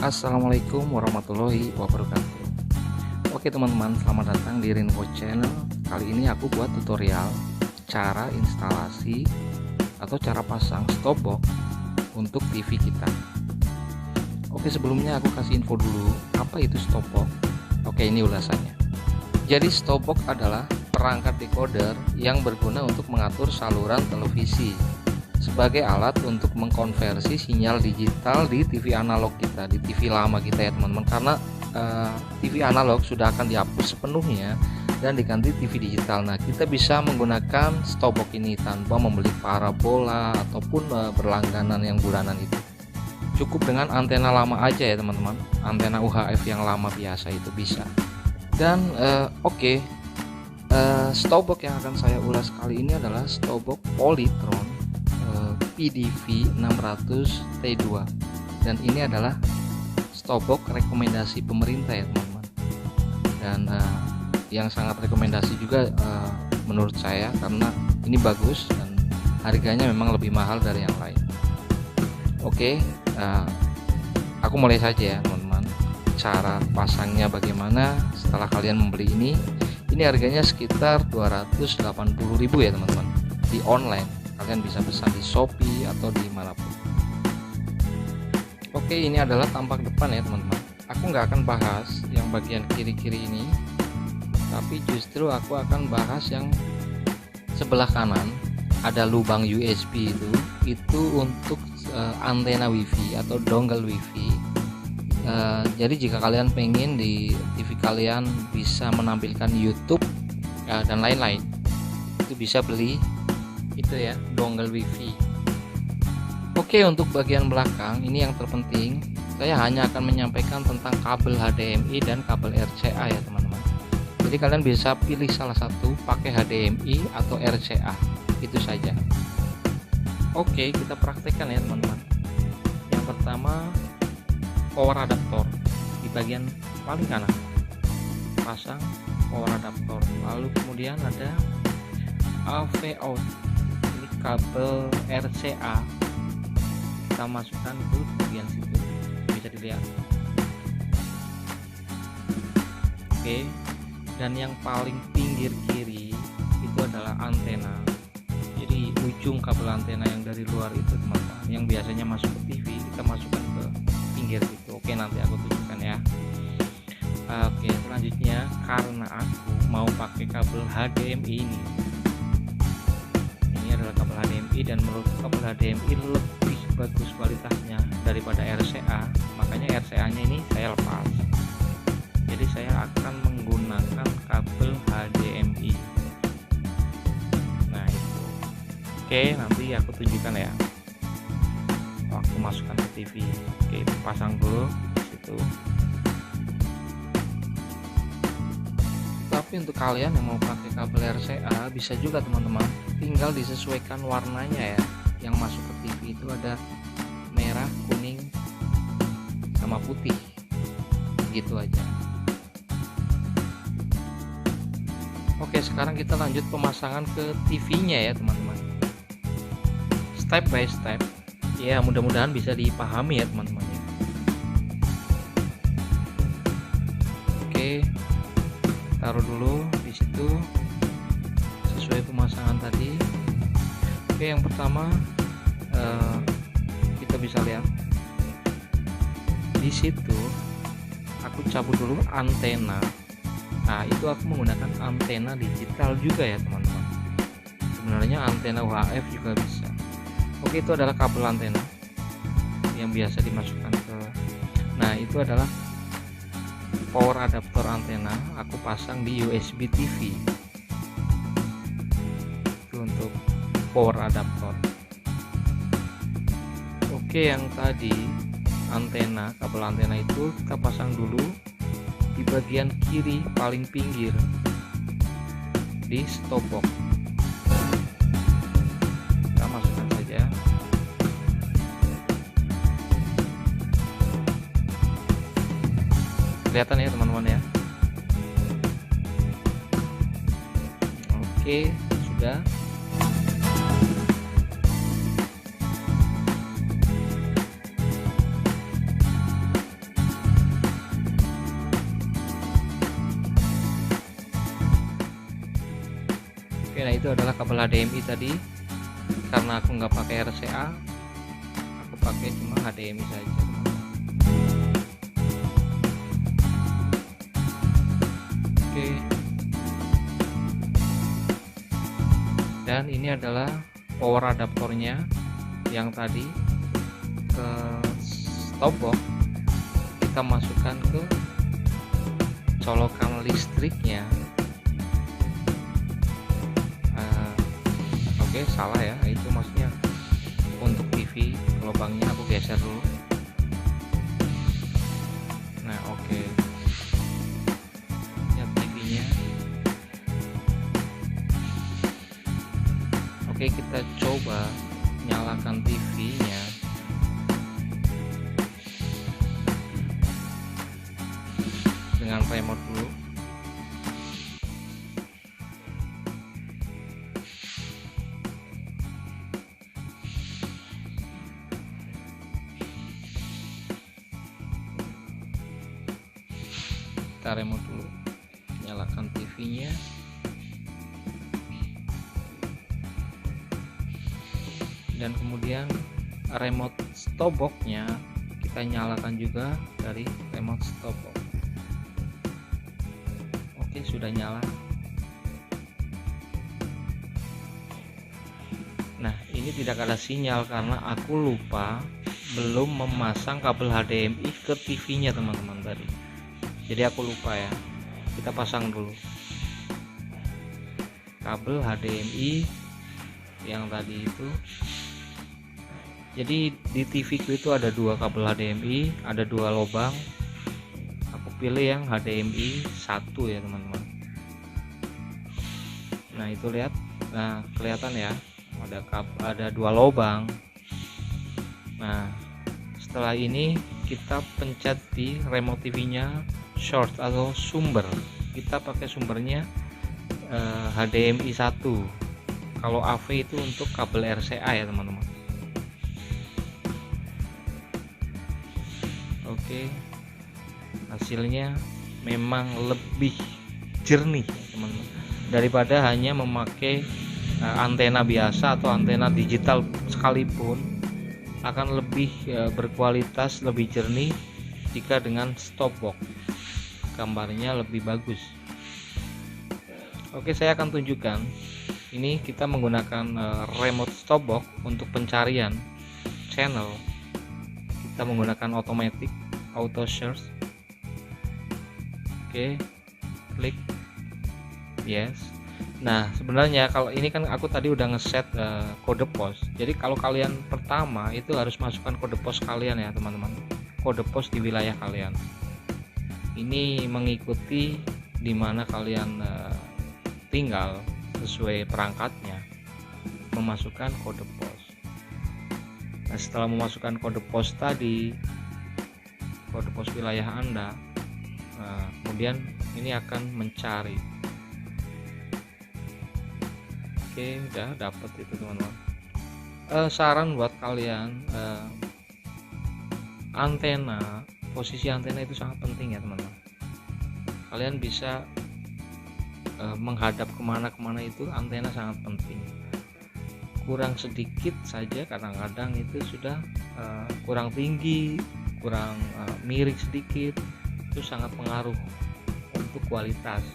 Assalamualaikum warahmatullahi wabarakatuh. Oke teman-teman, selamat datang di Ringo Channel. Kali ini aku buat tutorial cara instalasi atau cara pasang stop box untuk TV kita. Oke, sebelumnya aku kasih info dulu apa itu stop box. Oke, ini ulasannya. Jadi stop box adalah perangkat decoder yang berguna untuk mengatur saluran televisi sebagai alat untuk mengkonversi sinyal digital di TV analog kita, di TV lama kita ya teman-teman, karena TV analog sudah akan dihapus sepenuhnya dan diganti TV digital. Nah, kita bisa menggunakan stop box ini tanpa membeli parabola ataupun berlangganan yang bulanan itu. Cukup dengan antena lama aja ya teman-teman, antena UHF yang lama biasa itu bisa. Dan stop box yang akan saya ulas kali ini adalah stop box Polytron PDV 600 T2, dan ini adalah stop box rekomendasi pemerintah ya teman-teman, dan yang sangat rekomendasi juga menurut saya, karena ini bagus dan harganya memang lebih mahal dari yang lain. Oke, aku mulai saja ya teman-teman. Cara pasangnya bagaimana setelah kalian membeli ini harganya sekitar 280.000 ya teman-teman, di online. Kalian bisa pesan di Shopee atau di manapun. Oke, ini adalah tampak depan ya teman-teman. Aku nggak akan bahas yang bagian kiri-kiri ini, tapi justru aku akan bahas yang sebelah kanan. Ada lubang USB itu untuk antena WiFi atau dongle WiFi. Jadi jika kalian pengen di TV kalian bisa menampilkan YouTube dan lain-lain, itu bisa beli itu ya, dongle WiFi. Oke, untuk bagian belakang ini yang terpenting, saya hanya akan menyampaikan tentang kabel HDMI dan kabel RCA ya teman-teman. Jadi kalian bisa pilih salah satu, pakai HDMI atau RCA, itu saja. Oke, kita praktekkan ya teman-teman. Yang pertama, power adaptor di bagian paling kanan, pasang power adaptor. Lalu kemudian ada AV out, ini kabel RCA, kita masukkan ke bagian situ, bisa dilihat. Oke, dan yang paling pinggir kiri itu adalah antena. Jadi ujung kabel antena yang dari luar itu teman-teman, yang biasanya masuk ke TV, kita masukkan ke pinggir situ. Oke, nanti aku tunjukkan ya. Oke, selanjutnya karena aku mau pakai kabel HDMI ini adalah kabel HDMI, dan menurut kabel HDMI lebih bagus kualitasnya daripada RCA, makanya RCA nya ini saya lepas. Jadi saya akan menggunakan kabel HDMI. Nah itu. Oke, nanti aku tunjukkan ya waktu masukkan ke TV. Oke, itu pasang dulu di situ. Tapi untuk kalian yang mau pakai kabel RCA bisa juga teman-teman, tinggal disesuaikan warnanya ya. Yang masuk ke TV itu ada merah, kuning, sama putih, gitu aja. Oke, sekarang kita lanjut pemasangan ke TV-nya ya teman-teman, step by step ya, mudah-mudahan bisa dipahami ya teman-teman ya. Oke, taruh dulu di situ sesuai pemasangan tadi. Oke, yang pertama kita bisa lihat di situ aku cabut dulu antena. Nah, itu aku menggunakan antena digital juga ya teman-teman. Sebenarnya antena UHF juga bisa. Oke, itu adalah kabel antena yang biasa dimasukkan ke. Nah, itu adalah power adaptor antena, aku pasang di USB TV. Itu untuk power adaptor. Oke, yang tadi antena, kabel antena itu kita pasang dulu di bagian kiri paling pinggir di stop box. Kita masukkan saja. Kelihatan ya teman-teman ya. Oke, sudah. itu adalah kabel HDMI tadi. Karena aku nggak pakai RCA, aku pakai cuma HDMI saja. Oke. Dan ini adalah power adaptornya yang tadi ke stop box kita masukkan ke colokan listriknya. Oke, salah ya, itu maksudnya untuk TV lubangnya aku geser dulu. Nah, oke. Lihat TV-nya. Oke, kita coba nyalakan TV-nya. Dengan remote dulu. Kita remote dulu, nyalakan TV-nya. Dan kemudian remote stop box-nya kita nyalakan juga dari remote stop box. Oke, sudah nyala. Nah, ini tidak ada sinyal karena aku lupa belum memasang kabel HDMI ke TV-nya teman-teman tadi. Jadi aku lupa ya. Kita pasang dulu kabel HDMI yang tadi itu. Jadi di TV ku itu ada dua kabel HDMI, ada dua lubang. Aku pilih yang HDMI 1 ya teman-teman. Nah, itu lihat. Nah, kelihatan ya, ada dua lubang. Nah, setelah ini kita pencet di remote TV-nya short atau sumber. Kita pakai sumbernya HDMI 1. Kalau AV itu untuk kabel RCA ya teman-teman. Oke, hasilnya memang lebih jernih teman-teman daripada hanya memakai antena biasa atau antena digital sekalipun. Akan lebih berkualitas, lebih jernih jika dengan stop box. Gambarnya lebih bagus. Oke, saya akan tunjukkan. Ini kita menggunakan remote stop box untuk pencarian channel. Kita menggunakan automatic auto search. Oke, klik yes. Nah, sebenarnya kalau ini kan aku tadi udah ngeset kode pos. Jadi kalau kalian pertama itu harus masukkan kode pos kalian ya teman-teman. Kode pos di wilayah kalian. Ini mengikuti dimana kalian tinggal sesuai perangkatnya, memasukkan kode pos. Nah, setelah memasukkan kode pos tadi, kode pos wilayah Anda, kemudian ini akan mencari. Oke, udah dapat itu teman-teman. Saran buat kalian, antena, posisi antena itu sangat penting ya teman-teman. Kalian bisa menghadap kemana-kemana itu antena sangat penting. Kurang sedikit saja kadang-kadang itu sudah kurang tinggi, kurang miring sedikit, itu sangat pengaruh untuk kualitas.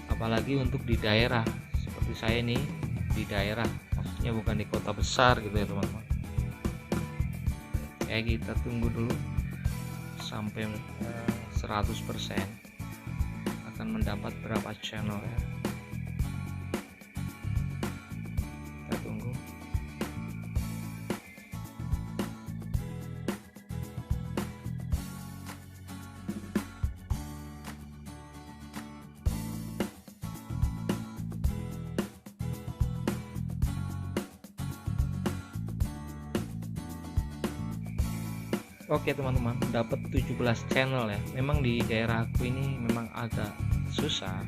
Apalagi untuk di daerah seperti saya nih, di daerah, maksudnya bukan di kota besar gitu ya teman-teman. Kita tunggu dulu sampai 100% akan mendapat berapa channel ya. Kita tunggu. Oke teman-teman, dapat 17 channel ya. Memang di daerah aku ini memang agak susah.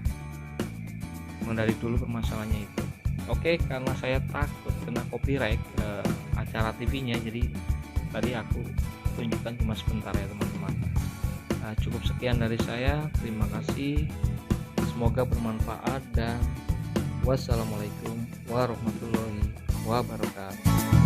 Memang dari dulu permasalahannya itu. Oke, karena saya takut kena copyright acara TV-nya, jadi tadi aku tunjukkan cuma sebentar ya teman-teman. Cukup sekian dari saya. Terima kasih. Semoga bermanfaat dan Wassalamualaikum warahmatullahi wabarakatuh.